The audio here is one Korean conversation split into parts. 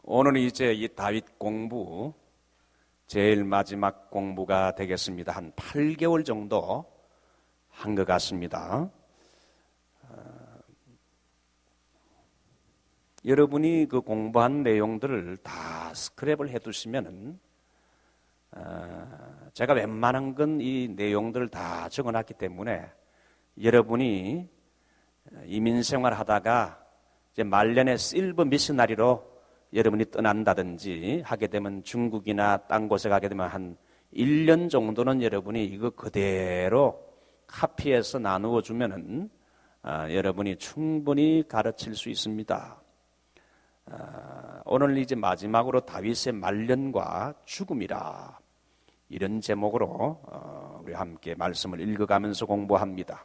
오늘은 이제 이 다윗 공부 제일 마지막 공부가 되겠습니다. 한 8개월 정도 한 것 같습니다. 여러분이 그 공부한 내용들을 다 스크랩을 해두시면은 제가 웬만한 건 이 내용들을 다 적어놨기 때문에 여러분이 이민생활 하다가 이제 말년에 실버 미셔나리로 여러분이 떠난다든지 하게 되면 중국이나 딴 곳에 가게 되면 한 1년 정도는 여러분이 이거 그대로 카피해서 나누어 주면은 여러분이 충분히 가르칠 수 있습니다. 오늘 이제 마지막으로 다윗의 말년과 죽음이라 이런 제목으로 우리 함께 말씀을 읽어가면서 공부합니다.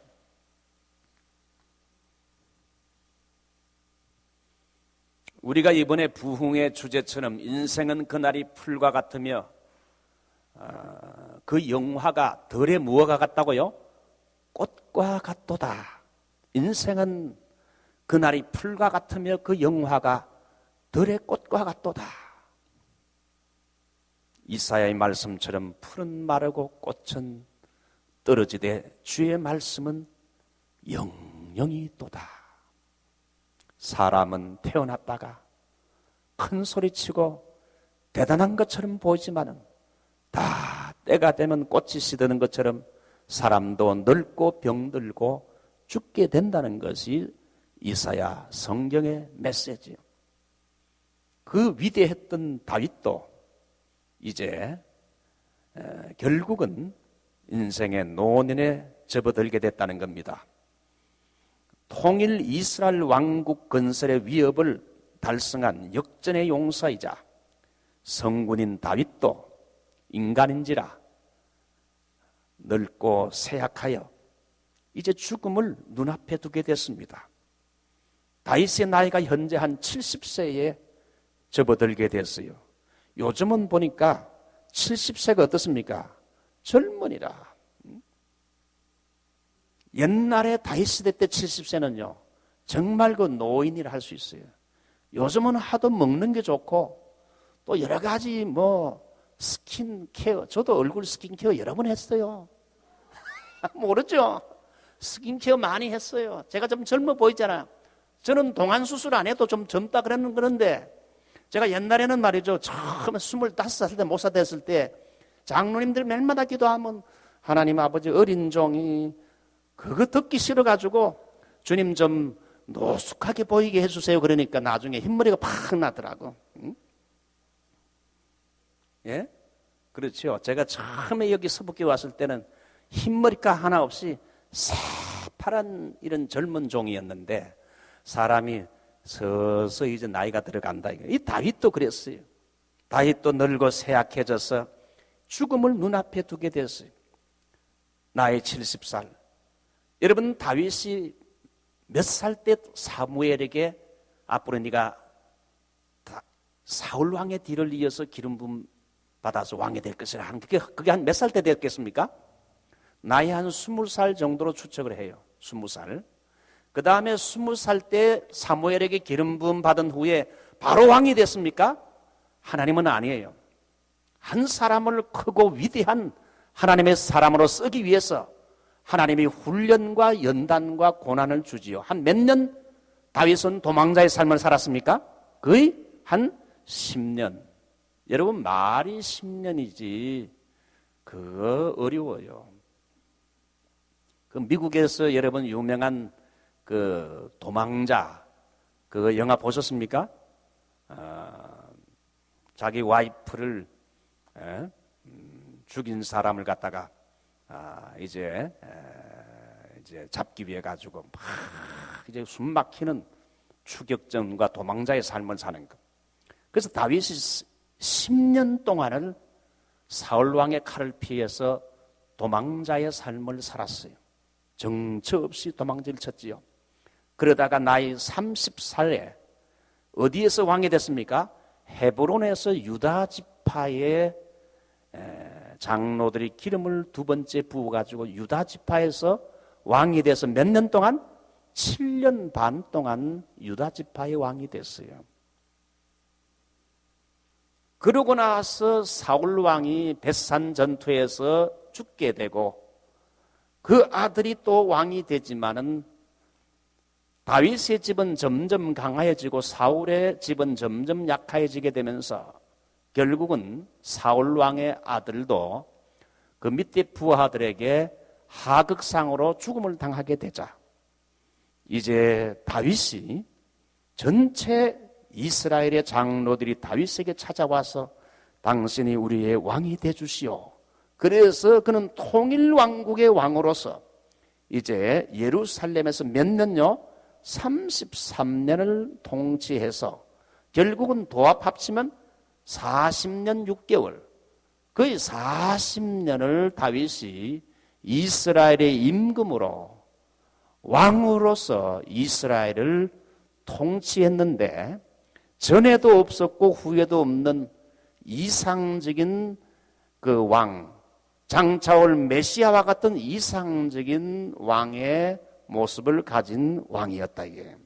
우리가 이번에 부흥의 주제처럼 인생은 그날이 풀과 같으며 그 영화가 덜에 무엇과 같다고요? 꽃과 같도다. 인생은 그날이 풀과 같으며 그 영화가 덜의 꽃과 같도다. 이사야의 말씀처럼 풀은 마르고 꽃은 떨어지되 주의 말씀은 영영이 또다. 사람은 태어났다가 큰 소리치고 대단한 것처럼 보이지만은 다 때가 되면 꽃이 시드는 것처럼 사람도 늙고 병들고 죽게 된다는 것이 이사야 성경의 메시지예요. 그 위대했던 다윗도 이제 결국은 인생의 노년에 접어들게 됐다는 겁니다. 통일 이스라엘 왕국 건설의 위협을 달성한 역전의 용사이자 성군인 다윗도 인간인지라 늙고 쇠약하여 이제 죽음을 눈앞에 두게 됐습니다. 다윗의 나이가 현재 한 70세에 접어들게 됐어요. 요즘은 보니까 70세가 어떻습니까? 젊은이라. 옛날에 다윗 시대 때 70세는요 정말 그 노인이라 할 수 있어요. 요즘은 하도 먹는 게 좋고 또 여러 가지 스킨케어, 저도 얼굴 스킨케어 여러 번 했어요. 모르죠? 스킨케어 많이 했어요. 제가 좀 젊어 보이잖아요. 저는 동안수술 안 해도 좀 젊다 그러는데 제가 옛날에는 말이죠, 처음에 25살 때 목사 됐을 때 장로님들 맨마다 기도하면 하나님 아버지 어린 종이 그거 듣기 싫어가지고 주님 좀 노숙하게 보이게 해주세요. 그러니까 나중에 흰머리가 팍 나더라고. 응? 예? 그렇죠. 제가 처음에 여기 서북에 왔을 때는 흰머리가 하나 없이 새파란 이런 젊은 종이었는데 사람이 서서히 이제 나이가 들어간다. 이 다윗도 그랬어요. 다윗도 늙고 쇠약해져서 죽음을 눈앞에 두게 됐어요. 나이 70살. 여러분 다윗이 몇 살 때 사무엘에게 앞으로 네가 사울 왕의 뒤를 이어서 기름 부음 받아서 왕이 될 것이라 하는 그게 한 몇 살 때 됐겠습니까? 나이 한 20살 정도로 추측을 해요. 20살. 그 다음에 20살 때 사무엘에게 기름 부음 받은 후에 바로 왕이 됐습니까? 하나님은 아니에요. 한 사람을 크고 위대한 하나님의 사람으로 쓰기 위해서 하나님이 훈련과 연단과 고난을 주지요. 한 몇 년 다윗은 도망자의 삶을 살았습니까? 거의 한 10년. 여러분 말이 10년이지 그거 어려워요. 그 미국에서 여러분 유명한 그 도망자 그 영화 보셨습니까? 자기 와이프를 죽인 사람을 갖다가 이제 잡기 위해 가지고 막 이제 숨 막히는 추격전과 도망자의 삶을 사는 것. 그래서 다윗이 10년 동안을 사울 왕의 칼을 피해서 도망자의 삶을 살았어요. 정처 없이 도망질을 쳤지요. 그러다가 나이 30살에 어디에서 왕이 됐습니까? 헤브론에서 유다 지파의 장로들이 기름을 두 번째 부어가지고 유다 지파에서 왕이 돼서 몇 년 동안? 7년 반 동안 유다 지파의 왕이 됐어요. 그러고 나서 사울 왕이 벳산 전투에서 죽게 되고 그 아들이 또 왕이 되지만은 다윗의 집은 점점 강화해지고 사울의 집은 점점 약해지게 되면서 결국은 사울 왕의 아들도 그 밑에 부하들에게 하극상으로 죽음을 당하게 되자 이제 다윗이 전체 이스라엘의 장로들이 다윗에게 찾아와서 당신이 우리의 왕이 되주시오. 그래서 그는 통일 왕국의 왕으로서 이제 예루살렘에서 몇 년요? 33년을 통치해서 결국은 도합 합치면 40년 6개월 거의 40년을 다윗이 이스라엘의 임금으로 왕으로서 이스라엘을 통치했는데 전에도 없었고 후에도 없는 이상적인 그 왕, 장차 올 메시아와 같은 이상적인 왕의 모습을 가진 왕이었다 이게.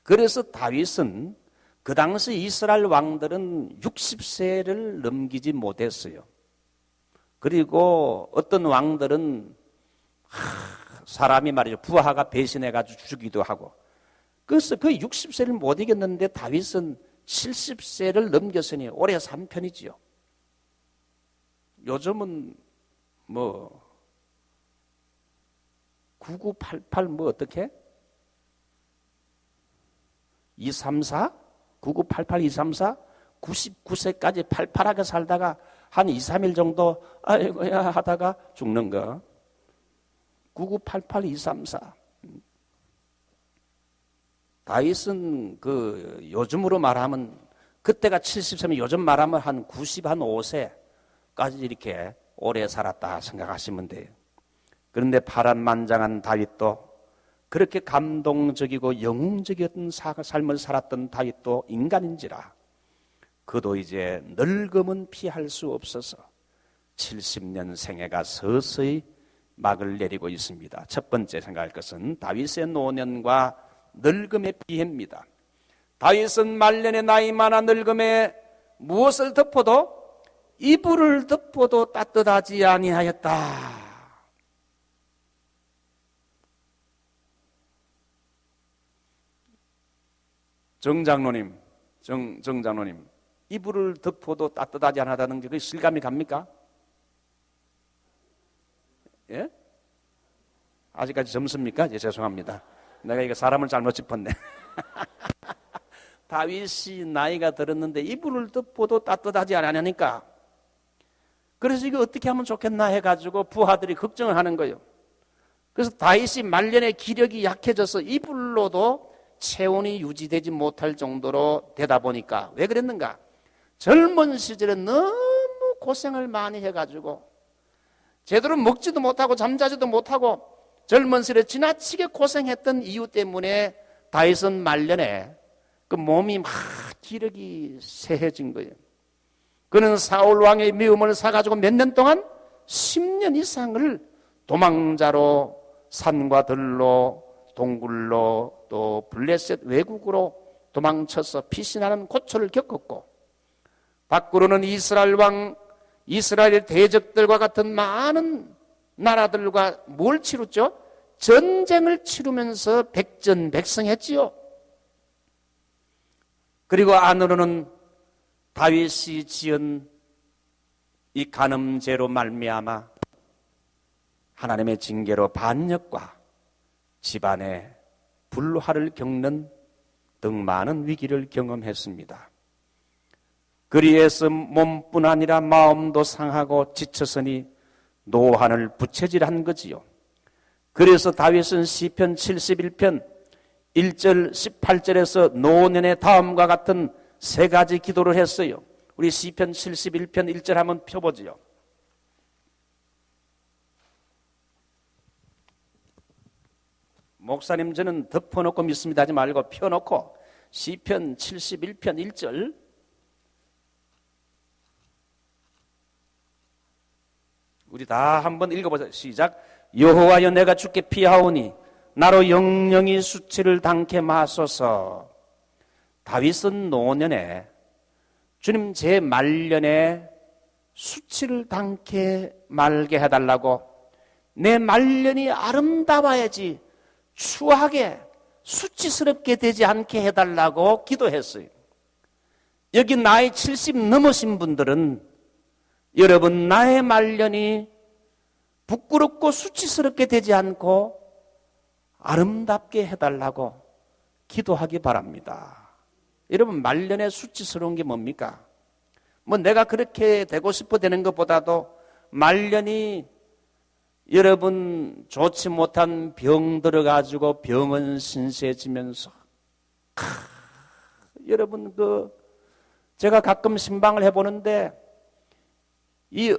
그래서 다윗은 그 당시 이스라엘 왕들은 60세를 넘기지 못했어요. 그리고 어떤 왕들은 사람이 말이죠. 부하가 배신해가지고 죽이기도 하고. 그래서 그 60세를 못 이겼는데 다윗은 70세를 넘겼으니 오래 산 편이지요. 요즘은 뭐 9988 뭐 어떻게? 234? 9988 234? 99세까지 팔팔하게 살다가 한 2, 3일 정도 아이고야 하다가 죽는 거. 9988 234. 다윗은 그 요즘으로 말하면 그때가 70세면 요즘 말하면 한 90, 한 5세까지 이렇게 오래 살았다 생각하시면 돼요. 그런데 파란만장한 다윗도 그렇게 감동적이고 영웅적이었던 삶을 살았던 다윗도 인간인지라 그도 이제 늙음은 피할 수 없어서 70년 생애가 서서히 막을 내리고 있습니다. 첫 번째 생각할 것은 다윗의 노년과 늙음의 비해입니다. 다윗은 말년의 나이 많아 늙음에 무엇을 덮어도 이불을 덮어도 따뜻하지 아니하였다. 정장로님, 정장로님, 이불을 덮어도 따뜻하지 않다는 게 그 실감이 갑니까? 예? 아직까지 젊습니까? 예, 죄송합니다. 내가 이거 사람을 잘못 짚었네. 다윗이 나이가 들었는데 이불을 덮어도 따뜻하지 않으니까 그래서 이거 어떻게 하면 좋겠나 해가지고 부하들이 걱정을 하는 거예요. 그래서 다윗이 말년에 기력이 약해져서 이불로도 체온이 유지되지 못할 정도로 되다 보니까 왜 그랬는가? 젊은 시절에 너무 고생을 많이 해가지고 제대로 먹지도 못하고 잠자지도 못하고 젊은 시절에 지나치게 고생했던 이유 때문에 다윗은 말년에 그 몸이 막 기력이 쇠해진 거예요. 그는 사울 왕의 미움을 사가지고 몇 년 동안 10년 이상을 도망자로 산과 들로 동굴로 또 블레셋 외국으로 도망쳐서 피신하는 고초를 겪었고 밖으로는 이스라엘 왕 이스라엘의 대적들과 같은 많은 나라들과 뭘 치rus죠? 전쟁을 치르면서 백전백승했지요. 그리고 안으로는 다윗이 지은 이 간음죄로 말미암아 하나님의 징계로 반역과 집안의 불화를 겪는 등 많은 위기를 경험했습니다. 그리해서 몸뿐 아니라 마음도 상하고 지쳤으니 노한을 부채질한 거지요. 그래서 다윗은 시편 71편 1절 18절에서 노년의 다음과 같은 세 가지 기도를 했어요. 우리 시편 71편 1절 한번 펴보지요. 목사님 저는 덮어놓고 믿습니다 하지 말고 펴놓고 시편 71편 1절 우리 다 한번 읽어보자. 시작. 여호와여 내가 주께 피하오니 나로 영영이 수치를 당케 마소서. 다윗은 노년에 주님 제 말년에 수치를 당케 말게 해달라고, 내 말년이 아름다워야지 추하게 수치스럽게 되지 않게 해달라고 기도했어요. 여기 나이 70 넘으신 분들은 여러분 나의 말년이 부끄럽고 수치스럽게 되지 않고 아름답게 해달라고 기도하기 바랍니다. 여러분 말년에 수치스러운 게 뭡니까? 뭐 내가 그렇게 되고 싶어 되는 것보다도 말년이 여러분 좋지 못한 병 들어가지고 병은 신세지면서 여러분 제가 가끔 신방을 해보는데 이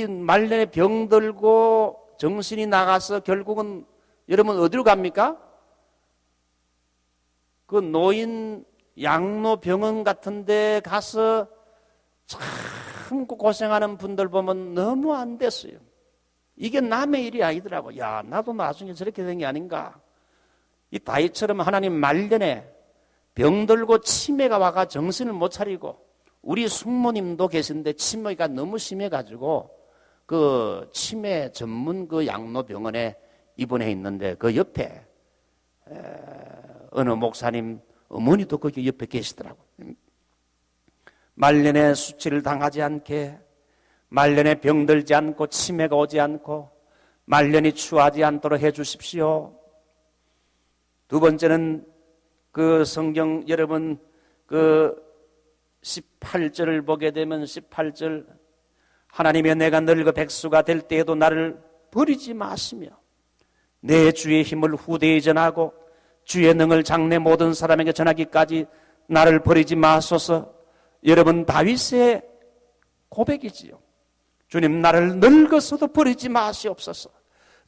말년에 병 들고 정신이 나가서 결국은 여러분 어디로 갑니까? 그 노인 양로병원 같은 데 가서 참 고생하는 분들 보면 너무 안 됐어요. 이게 남의 일이 아니더라고. 야, 나도 나중에 저렇게 된 게 아닌가. 이 다윗처럼 하나님 말년에 병들고 치매가 와가 정신을 못 차리고, 우리 숙모님도 계신데 치매가 너무 심해가지고 그 치매 전문 그 양로병원에 입원해 있는데 그 옆에 어느 목사님 어머니도 거기 옆에 계시더라고. 말년에 수치를 당하지 않게, 말년에 병들지 않고 치매가 오지 않고 말년이 추하지 않도록 해 주십시오. 두 번째는 그 성경 여러분 그 18절을 보게 되면 18절, 하나님의 내가 늙어 백수가 될 때에도 나를 버리지 마시며 내 주의 힘을 후대에 전하고 주의 능을 장래 모든 사람에게 전하기까지 나를 버리지 마소서. 여러분 다윗의 고백이지요. 주님 나를 늙어서도 버리지 마시옵소서.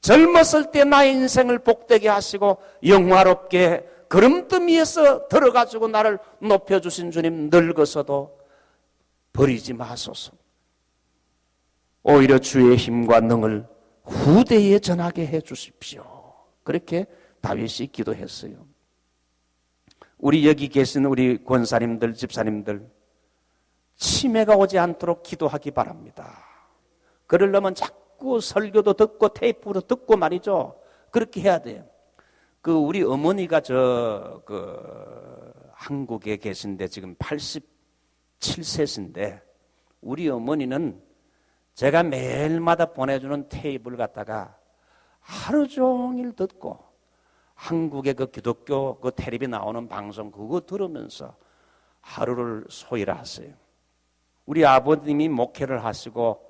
젊었을 때 나의 인생을 복되게 하시고 영화롭게 걸음더미에서 들어가지고 나를 높여주신 주님, 늙어서도 버리지 마소서. 오히려 주의 힘과 능을 후대에 전하게 해 주십시오. 그렇게 다윗이 기도했어요. 우리 여기 계신 우리 권사님들, 집사님들 치매가 오지 않도록 기도하기 바랍니다. 그러려면 자꾸 설교도 듣고 테이프로 듣고 말이죠. 그렇게 해야 돼요. 우리 어머니가 한국에 계신데 지금 87세신데 우리 어머니는 제가 매일마다 보내주는 테이프를 갖다가 하루 종일 듣고 한국의 그 기독교 그 텔레비 나오는 방송 그거 들으면서 하루를 소일을 하세요. 우리 아버님이 목회를 하시고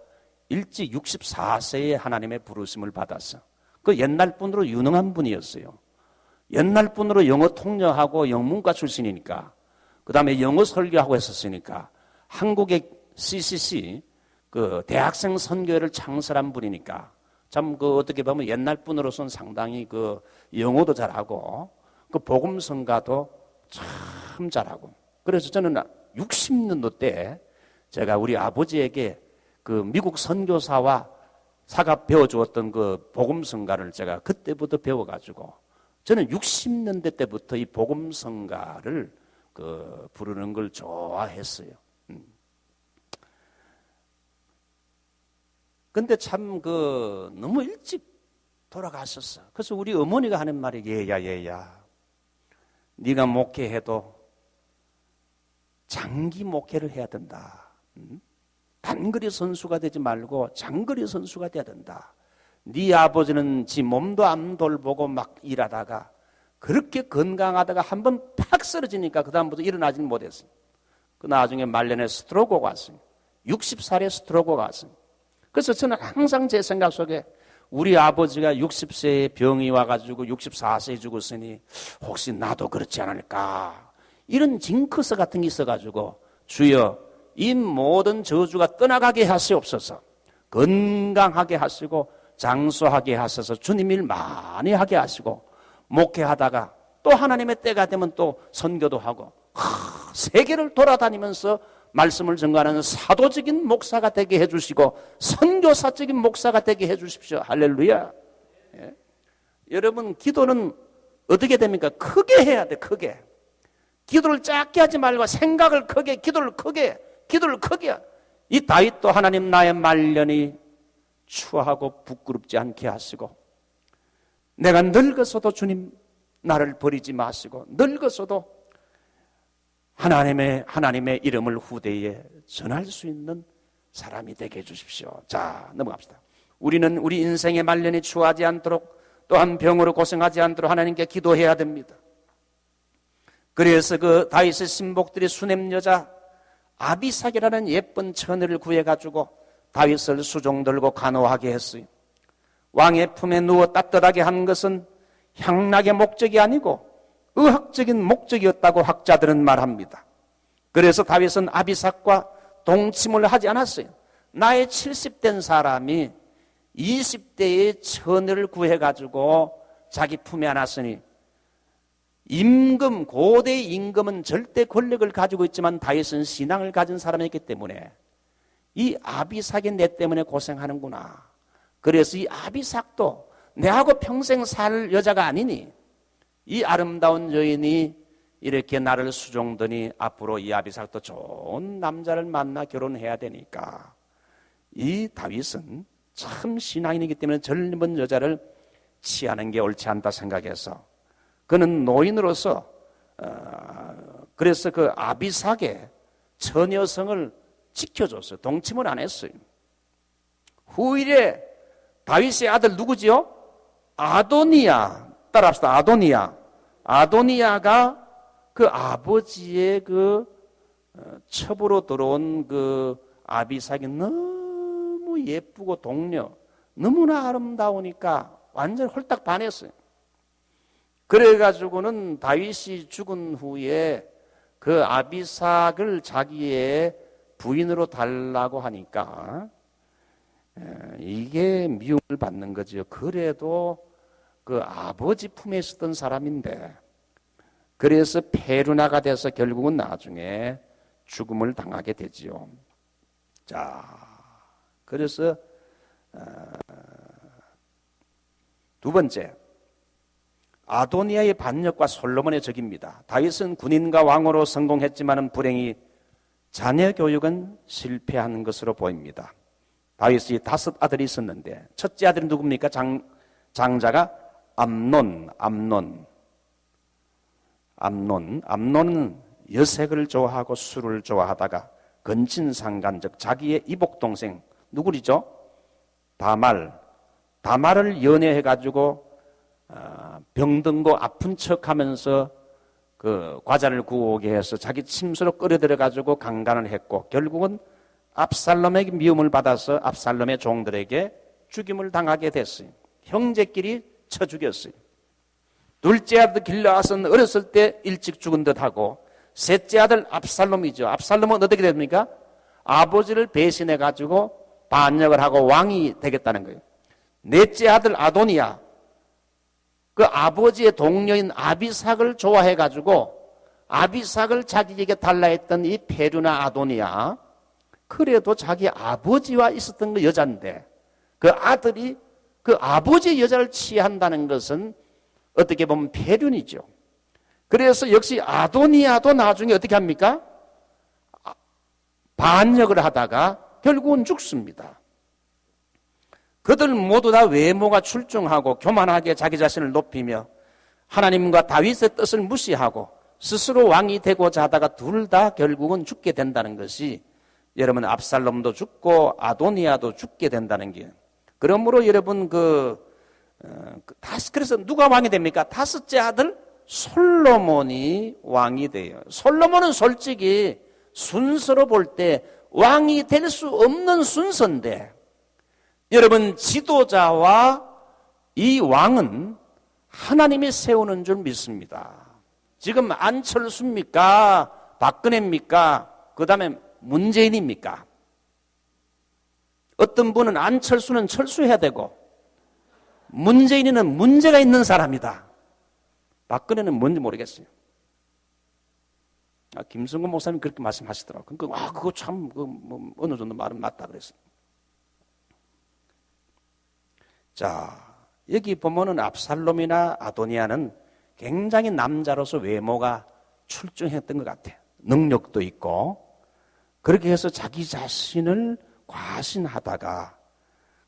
일찍 64세에 하나님의 부르심을 받았어. 그 옛날 분으로 유능한 분이었어요. 옛날 분으로 영어 통역하고 영문과 출신이니까, 그 다음에 영어 설교하고 했었으니까, 한국의 CCC 그 대학생 선교회를 창설한 분이니까 참 어떻게 보면 옛날 분으로서는 상당히 영어도 잘하고 그 복음성가도 참 잘하고. 그래서 저는 60년도 때 제가 우리 아버지에게 그 미국 선교사와 사가 배워주었던 그 복음성가를 제가 그때부터 배워가지고 저는 60년대 때부터 이 복음성가를 부르는 걸 좋아했어요. 근데 참 너무 일찍 돌아가셨어. 그래서 우리 어머니가 하는 말이 얘야 네가 목회해도 장기 목회를 해야 된다. 단거리 선수가 되지 말고 장거리 선수가 돼야 된다. 네 아버지는 지 몸도 안 돌보고 막 일하다가 그렇게 건강하다가 한번 팍 쓰러지니까 그 다음부터 일어나지는 못했어요. 그 나중에 말년에 스트로크가 왔어요. 60살에 스트로크가 왔어요. 그래서 저는 항상 제 생각 속에 우리 아버지가 60세에 병이 와가지고 64세에 죽었으니 혹시 나도 그렇지 않을까, 이런 징크스 같은 게 있어가지고 주여 이 모든 저주가 떠나가게 하시옵소서. 건강하게 하시고 장수하게 하셔서 주님 일 많이 하게 하시고, 목회하다가 또 하나님의 때가 되면 또 선교도 하고 세계를 돌아다니면서 말씀을 전가하는 사도적인 목사가 되게 해주시고 선교사적인 목사가 되게 해주십시오. 할렐루야. 예. 여러분 기도는 어떻게 됩니까? 크게 해야 돼. 크게. 기도를 작게 하지 말고 생각을 크게, 기도를 크게. 이 다윗도 하나님 나의 말년이 추하고 부끄럽지 않게 하시고, 내가 늙어서도 주님 나를 버리지 마시고, 늙어서도 하나님의 이름을 후대에 전할 수 있는 사람이 되게 해주십시오. 자, 넘어갑시다. 우리는 우리 인생의 말년이 추하지 않도록, 또한 병으로 고생하지 않도록 하나님께 기도해야 됩니다. 그래서 그 다윗의 신복들이 수냄 여자 아비삭이라는 예쁜 처녀를 구해가지고 다윗을 수종 들고 간호하게 했어요. 왕의 품에 누워 따뜻하게 한 것은 향락의 목적이 아니고 의학적인 목적이었다고 학자들은 말합니다. 그래서 다윗은 아비삭과 동침을 하지 않았어요. 나이 70된 사람이 20대의 처녀를 구해가지고 자기 품에 안았으니, 임금, 고대의 임금은 절대 권력을 가지고 있지만 다윗은 신앙을 가진 사람이었기 때문에 이 아비삭이 내 때문에 고생하는구나. 그래서 이 아비삭도 내하고 평생 살 여자가 아니니 이 아름다운 여인이 이렇게 나를 수종더니 앞으로 이 아비삭도 좋은 남자를 만나 결혼해야 되니까 이 다윗은 참 신앙인이기 때문에 젊은 여자를 취하는 게 옳지 않다 생각해서 그는 노인으로서 그래서 그 아비삭의 처녀성을 지켜줬어요. 동침을 안 했어요. 후일에 다윗의 아들 누구지요? 아도니아. 따라합시다. 아도니아. 아도니아가 그 아버지의 그 첩으로 들어온 그 아비삭이 너무 예쁘고 동료, 너무나 아름다우니까 완전 홀딱 반했어요. 그래가지고는 다윗이 죽은 후에 그 아비삭을 자기의 부인으로 달라고 하니까 이게 미움을 받는 거죠. 그래도 그 아버지 품에 있었던 사람인데, 그래서 페루나가 돼서 결국은 나중에 죽음을 당하게 되지요. 자, 그래서 두 번째, 아도니아의 반역과 솔로몬의 적입니다. 다윗은 군인과 왕으로 성공했지만 불행히 자녀 교육은 실패한 것으로 보입니다. 다윗이 5 아들이 있었는데 첫째 아들은 누굽니까? 장자가 암논은 여색을 좋아하고 술을 좋아하다가 근친상간, 즉 자기의 이복 동생 누구리죠? 다말을 연애해가지고 병든거 아픈 척하면서 그 과자를 구워오게 해서 자기 침수로 끌어들여가지고 강간을 했고, 결국은 압살롬에게 미움을 받아서 압살롬의 종들에게 죽임을 당하게 됐어요. 형제끼리 쳐 죽였어요. 둘째 아들 길르앗은 어렸을 때 일찍 죽은 듯하고, 셋째 아들 압살롬이죠. 압살롬은 어떻게 됩니까? 아버지를 배신해가지고 반역을 하고 왕이 되겠다는 거예요. 넷째 아들 아도니아, 그 아버지의 동료인 아비삭을 좋아해가지고 아비삭을 자기에게 달라 했던 이 페루나 아도니아, 그래도 자기 아버지와 있었던 그 여자인데 그 아들이 그 아버지의 여자를 취한다는 것은 어떻게 보면 폐륜이죠. 그래서 역시 아도니아도 나중에 어떻게 합니까? 반역을 하다가 결국은 죽습니다. 그들 모두 다 외모가 출중하고 교만하게 자기 자신을 높이며 하나님과 다윗의 뜻을 무시하고 스스로 왕이 되고자 하다가 둘 다 결국은 죽게 된다는 것이, 여러분 압살롬도 죽고 아도니아도 죽게 된다는 게, 그러므로 여러분 그래서 누가 왕이 됩니까? 5째 아들 솔로몬이 왕이 돼요. 솔로몬은 솔직히 순서로 볼 때 왕이 될 수 없는 순서인데, 여러분 지도자와 이 왕은 하나님이 세우는 줄 믿습니다. 지금 안철수입니까? 박근혜입니까? 그 다음에 문재인입니까? 어떤 분은 안철수는 철수해야 되고 문재인은 문제가 있는 사람이다. 박근혜는 뭔지 모르겠어요. 김성근 목사님 그렇게 말씀하시더라고요. 그거 참 어느 정도 말은 맞다 그랬어요. 자, 여기 보면은 압살롬이나 아도니아는 굉장히 남자로서 외모가 출중했던 것 같아. 능력도 있고. 그렇게 해서 자기 자신을 과신하다가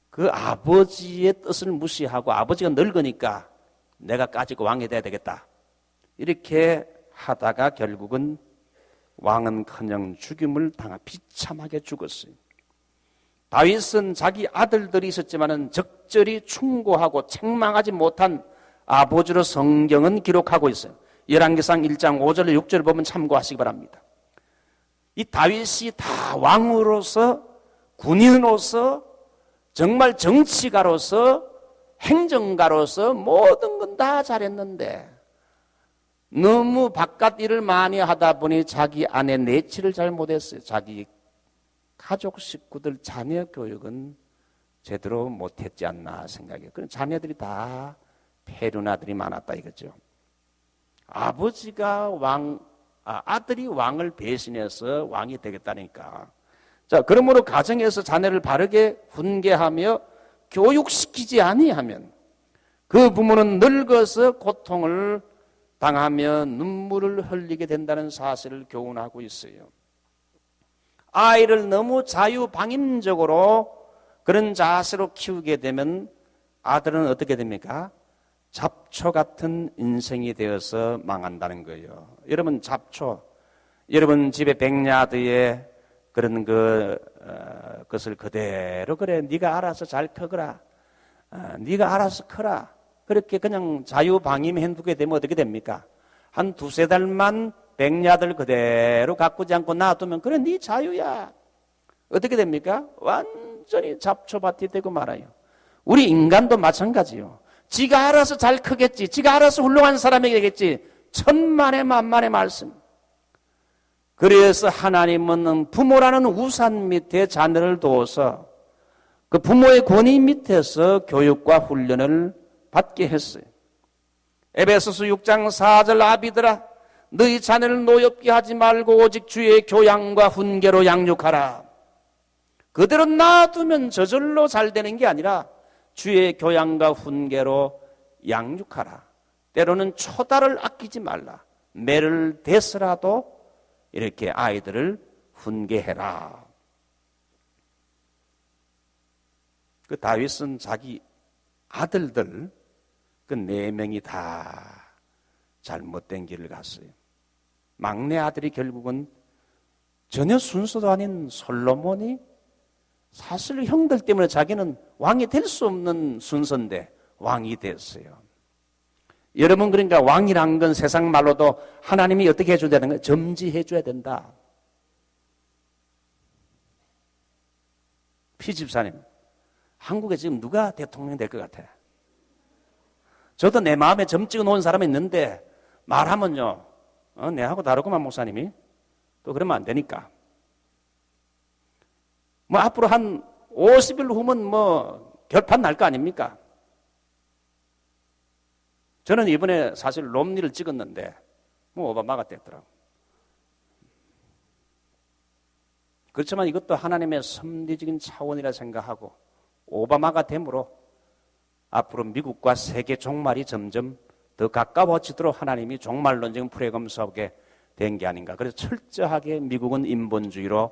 그 아버지의 뜻을 무시하고 아버지가 늙으니까 내가 까짓고 왕이 돼야 되겠다. 이렇게 하다가 결국은 왕은커녕 죽임을 당하 비참하게 죽었어요. 다윗은 자기 아들들이 있었지만은 적절히 충고하고 책망하지 못한 아버지로 성경은 기록하고 있어요. 열왕기상 1장 5절 6절 보면 참고하시기 바랍니다. 이 다윗이 다 왕으로서 군인으로서 정말 정치가로서 행정가로서 모든 건 다 잘했는데 너무 바깥 일을 많이 하다 보니 자기 아내 내치를 잘 못했어요. 자기 가족 식구들 자녀 교육은 제대로 못했지 않나 생각해요. 그럼 자녀들이 다 폐륜아들이 많았다 이거죠. 아들이 왕을 배신해서 왕이 되겠다니까. 자, 그러므로 가정에서 자녀를 바르게 훈계하며 교육시키지 아니하면 그 부모는 늙어서 고통을 당하며 눈물을 흘리게 된다는 사실을 교훈하고 있어요. 아이를 너무 자유방임적으로 그런 자세로 키우게 되면 아들은 어떻게 됩니까? 잡초 같은 인생이 되어서 망한다는 거예요. 여러분 잡초, 여러분 집에 백야드에 그런 것을 그대로 그래 네가 알아서 잘 크거라, 네가 알아서 커라. 그렇게 그냥 자유방임 해두게 되면 어떻게 됩니까? 한 두세 달만 백야들 그대로 가꾸지 않고 놔두면 그래 네 자유야. 어떻게 됩니까? 완전히 잡초밭이 되고 말아요. 우리 인간도 마찬가지요. 지가 알아서 잘 크겠지, 지가 알아서 훌륭한 사람이 되겠지. 천만의 만만의 말씀. 그래서 하나님은 부모라는 우산 밑에 자녀를 두어서 그 부모의 권위 밑에서 교육과 훈련을 받게 했어요. 에베소서 6장 4절 아비들아 너희 자녀를 노엽게 하지 말고 오직 주의 교양과 훈계로 양육하라. 그대로 놔두면 저절로 잘 되는 게 아니라 주의 교양과 훈계로 양육하라. 때로는 초달을 아끼지 말라. 매를 대서라도 이렇게 아이들을 훈계해라. 그 다윗은 자기 아들들 그 4명이 다 잘못된 길을 갔어요. 막내 아들이 결국은 전혀 순서도 아닌 솔로몬이 사실 형들 때문에 자기는 왕이 될 수 없는 순서인데 왕이 됐어요. 여러분 그러니까 왕이란 건 세상 말로도 하나님이 어떻게 해줘야 되는 거예요? 점지해 줘야 된다. 피집사님, 한국에 지금 누가 대통령 될 것 같아? 저도 내 마음에 점 찍어 놓은 사람이 있는데 말하면요, 내하고 다르구만 목사님이. 또 그러면 안 되니까. 뭐 앞으로 한 50일 후면 뭐 결판 날 거 아닙니까? 저는 이번에 사실 롬니를 찍었는데 뭐 오바마가 됐더라고. 그렇지만 이것도 하나님의 섭리적인 차원이라 생각하고 오바마가 됨으로 앞으로 미국과 세계 종말이 점점 더 가까워지도록 하나님이 종말론적인 프로그램 속에 된 게 아닌가. 그래서 철저하게 미국은 인본주의로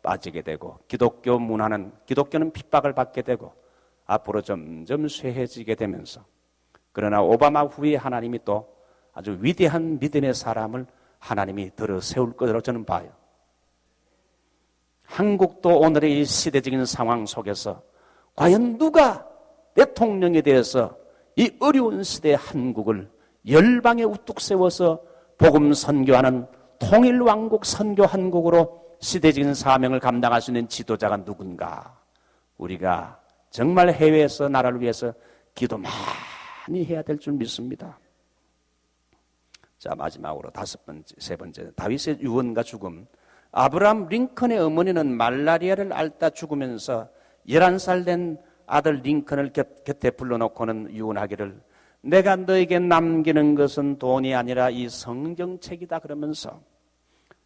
빠지게 되고 기독교는 핍박을 받게 되고 앞으로 점점 쇠해지게 되면서 그러나 오바마 후에 하나님이 또 아주 위대한 믿음의 사람을 하나님이 들어 세울 것으로 저는 봐요. 한국도 오늘의 이 시대적인 상황 속에서 과연 누가 대통령에 대해서 이 어려운 시대의 한국을 열방에 우뚝 세워서 복음 선교하는 통일왕국 선교 한국으로 시대적인 사명을 감당할 수 있는 지도자가 누군가. 우리가 정말 해외에서 나라를 위해서 기도 많이 해야 될 줄 믿습니다. 자, 마지막으로 세 번째 다윗의 유언과 죽음. 아브라함 링컨의 어머니는 말라리아를 앓다 죽으면서 11살 된 아들 링컨을 곁에 불러놓고는 유언하기를 내가 너에게 남기는 것은 돈이 아니라 이 성경책이다 그러면서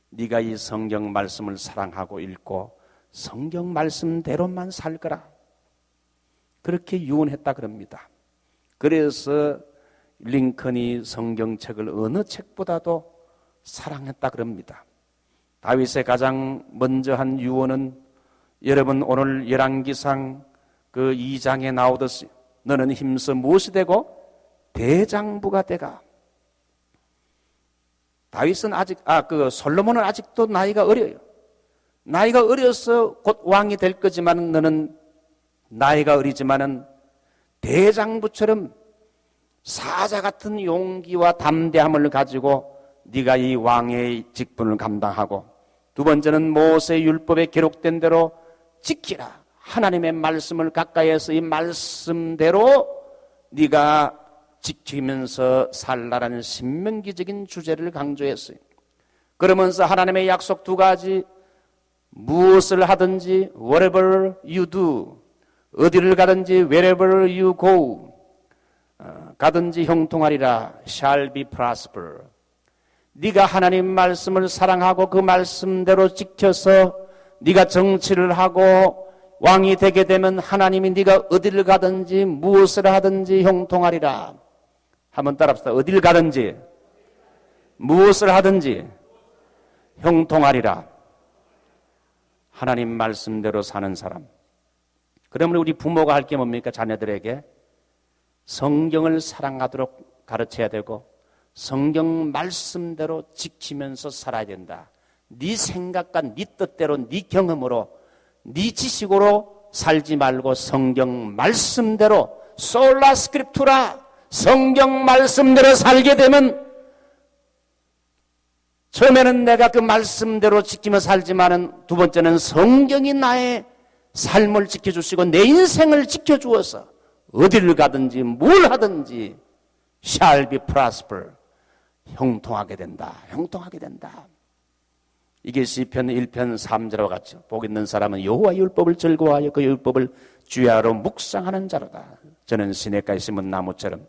네가 이 성경 말씀을 사랑하고 읽고 성경 말씀대로만 살 거라. 그렇게 유언했다 그럽니다. 그래서 링컨이 성경책을 어느 책보다도 사랑했다 그럽니다. 다윗의 가장 먼저 한 유언은 여러분 오늘 열왕기상 그 2장에 나오듯이 너는 힘써 무엇이 되고 대장부가 되가. 다윗은 솔로몬은 아직도 나이가 어려요. 나이가 어려서 곧 왕이 될 거지만 너는 나이가 어리지만은 대장부처럼 사자 같은 용기와 담대함을 가지고 네가 이 왕의 직분을 감당하고, 두 번째는 모세 율법에 기록된 대로 지키라. 하나님의 말씀을 가까이에서 이 말씀대로 네가 지키면서 살라라는 신명기적인 주제를 강조했어요. 그러면서 하나님의 약속 두 가지, 무엇을 하든지 whatever you do, 어디를 가든지 wherever you go, 가든지 형통하리라, shall be prosper. 네가 하나님 말씀을 사랑하고 그 말씀대로 지켜서 네가 정치를 하고 왕이 되게 되면 하나님이 네가 어디를 가든지 무엇을 하든지 형통하리라. 한번 따라합시다. 어디를 가든지 무엇을 하든지 형통하리라. 하나님 말씀대로 사는 사람. 그러면 우리 부모가 할 게 뭡니까? 자녀들에게 성경을 사랑하도록 가르쳐야 되고 성경 말씀대로 지키면서 살아야 된다. 네 생각과 네 뜻대로 네 경험으로 네 지식으로 살지 말고 성경 말씀대로 솔라 스크립투라, 성경 말씀대로 살게 되면 처음에는 내가 그 말씀대로 지키며 살지만은 두 번째는 성경이 나의 삶을 지켜주시고 내 인생을 지켜주어서 어디를 가든지 뭘 하든지 shall be prosper, 형통하게 된다. 형통하게 된다. 이게 시편 1편 3절과 같죠. 복 있는 사람은 여호와의 율법을 즐거워하여 그 율법을 주야로 묵상하는 자로다. 저는 시냇가에 심은 나무처럼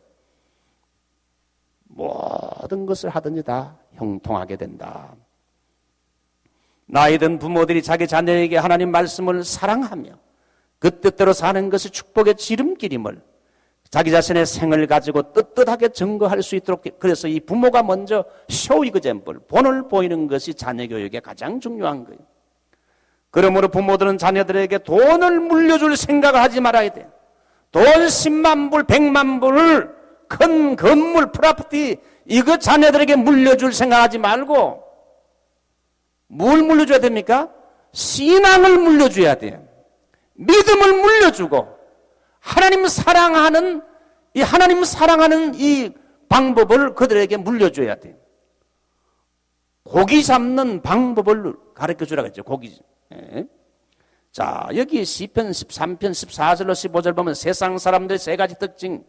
모든 것을 하든지 다 형통하게 된다. 나이든 부모들이 자기 자녀에게 하나님 말씀을 사랑하며 그 뜻대로 사는 것이 축복의 지름길임을 자기 자신의 생을 가지고 떳떳하게 증거할 수 있도록, 그래서 이 부모가 먼저 show example, 본을 보이는 것이 자녀 교육에 가장 중요한 거예요. 그러므로 부모들은 자녀들에게 돈을 물려줄 생각을 하지 말아야 돼요. 돈 10만 불, 100만 불을 큰 건물, 프로퍼티 이거 자녀들에게 물려줄 생각하지 말고 뭘 물려줘야 됩니까? 신앙을 물려줘야 돼요. 믿음을 물려주고 하나님 사랑하는 이 방법을 그들에게 물려줘야 돼요. 고기 잡는 방법을 가르쳐 주라고 했죠. 고기. 예. 자, 여기 시편 13편 14절로 15절 보면 세상 사람들의 세 가지 특징.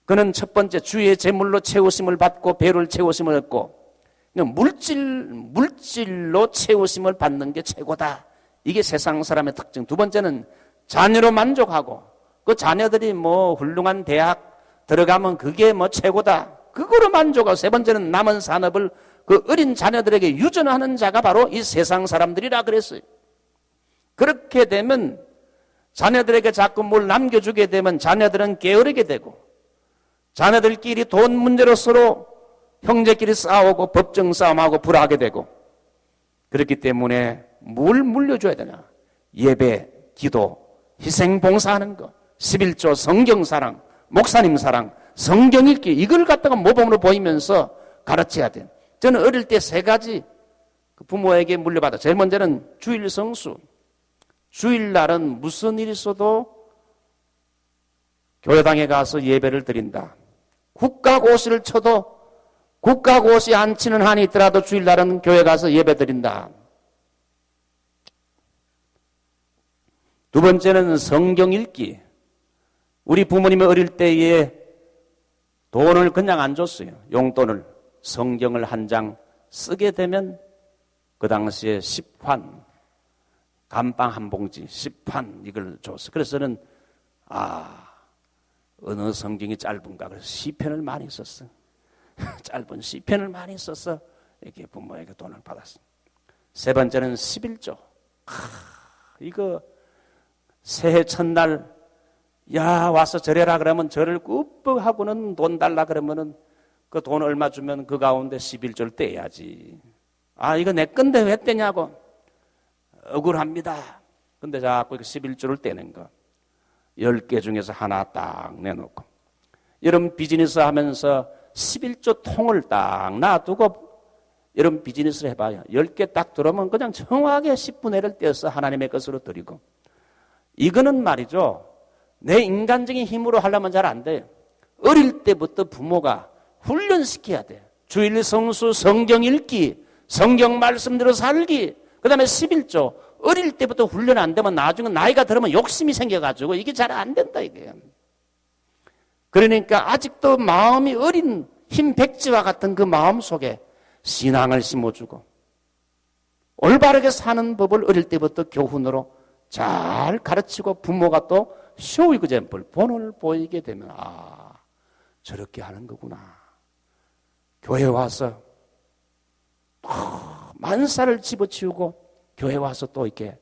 그는 첫 번째 주의 제물로 채우심을 받고 배를 채우심을 얻고, 물질로 채우심을 받는 게 최고다. 이게 세상 사람의 특징. 두 번째는 자녀로 만족하고 그 자녀들이 훌륭한 대학 들어가면 그게 최고다. 그거로 만족하고, 세 번째는 남은 산업을 그 어린 자녀들에게 유전하는 자가 바로 이 세상 사람들이라 그랬어요. 그렇게 되면 자녀들에게 자꾸 뭘 남겨주게 되면 자녀들은 게으르게 되고 자녀들끼리 돈 문제로 서로 형제끼리 싸우고 법정 싸움하고 불화하게 되고, 그렇기 때문에 뭘 물려줘야 되냐? 예배, 기도, 희생 봉사하는 거, 11조, 성경 사랑, 목사님 사랑, 성경 읽기, 이걸 갖다가 모범으로 보이면서 가르쳐야 돼요. 저는 어릴 때 세 가지 부모에게 물려받아. 제일 먼저는 주일 성수. 주일날은 무슨 일이 있어도 교회당에 가서 예배를 드린다. 국가고시를 쳐도 국가고시 안 치는 한이 있더라도 주일날은 교회 가서 예배 드린다. 두 번째는 성경 읽기. 우리 부모님이 어릴 때에 돈을 그냥 안 줬어요. 용돈을. 성경을 한 장 쓰게 되면 그 당시에 10환, 감빵 한 봉지, 10환 이걸 줬어. 그래서 저는 어느 성경이 짧은가 그래서 시편을 많이 썼어. 짧은 시편을 많이 써서 이렇게 부모에게 돈을 받았어. 세 번째는 11조. 이거 새해 첫날 와서 절해라 그러면 절을 꾹뻑 하고는 돈 달라 그러면은 그 돈 얼마 주면 그 가운데 11조를 떼야지. 아, 이거 내 건데 왜 떼냐고. 억울합니다. 근데 자꾸 11조를 떼는 거. 10개 중에서 하나 딱 내놓고. 여러분 비즈니스 하면서 11조 통을 딱 놔두고 여러분 비즈니스를 해봐요. 10개 딱 들어오면 그냥 정확하게 10분의 1을 떼어서 하나님의 것으로 드리고. 이거는 말이죠. 내 인간적인 힘으로 하려면 잘 안 돼요. 어릴 때부터 부모가 훈련시켜야 돼. 주일 성수, 성경 읽기, 성경 말씀대로 살기, 그 다음에 11조. 어릴 때부터 훈련 안 되면 나중에 나이가 들으면 욕심이 생겨가지고 이게 잘 안 된다 이거예요. 그러니까 아직도 마음이 어린 흰 백지와 같은 그 마음 속에 신앙을 심어주고 올바르게 사는 법을 어릴 때부터 교훈으로 잘 가르치고 부모가 또 쇼 이그젬플 본을 보이게 되면 아 저렇게 하는 거구나. 교회 와서 만사를 집어치우고 교회 와서 또 이렇게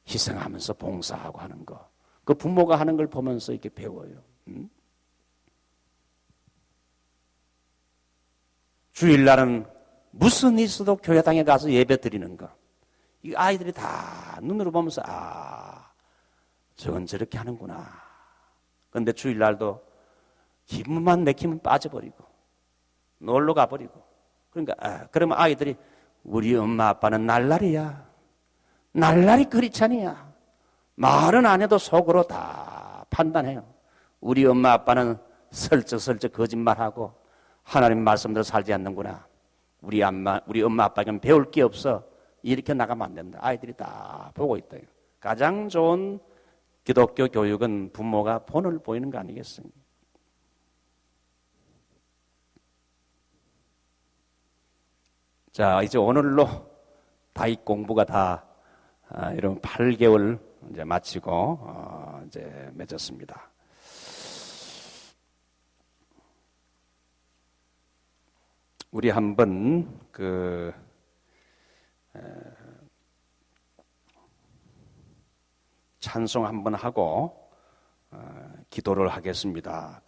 희생하면서 봉사하고 하는 거. 그 부모가 하는 걸 보면서 이렇게 배워요. 주일날은 무슨 일 있어도 교회당에 가서 예배 드리는 거. 이 아이들이 다 눈으로 보면서 아 저건 저렇게 하는구나. 그런데 주일날도 기분만 내키면 빠져버리고 놀러 가버리고 그러니까 그러면 아이들이 우리 엄마 아빠는 날라리야. 날라리 크리스찬이야. 말은 안 해도 속으로 다 판단해요. 우리 엄마 아빠는 설쩍설쩍 거짓말하고 하나님 말씀대로 살지 않는구나. 우리 엄마 아빠에게는 배울 게 없어. 이렇게 나가면 안 된다. 아이들이 다 보고 있다. 가장 좋은 기독교 교육은 부모가 본을 보이는 거 아니겠습니까? 자, 이제 오늘로 다윗 공부가 다 이런 8개월 이제 마치고 이제 맺었습니다. 우리 한번 찬송 한번 하고 기도를 하겠습니다.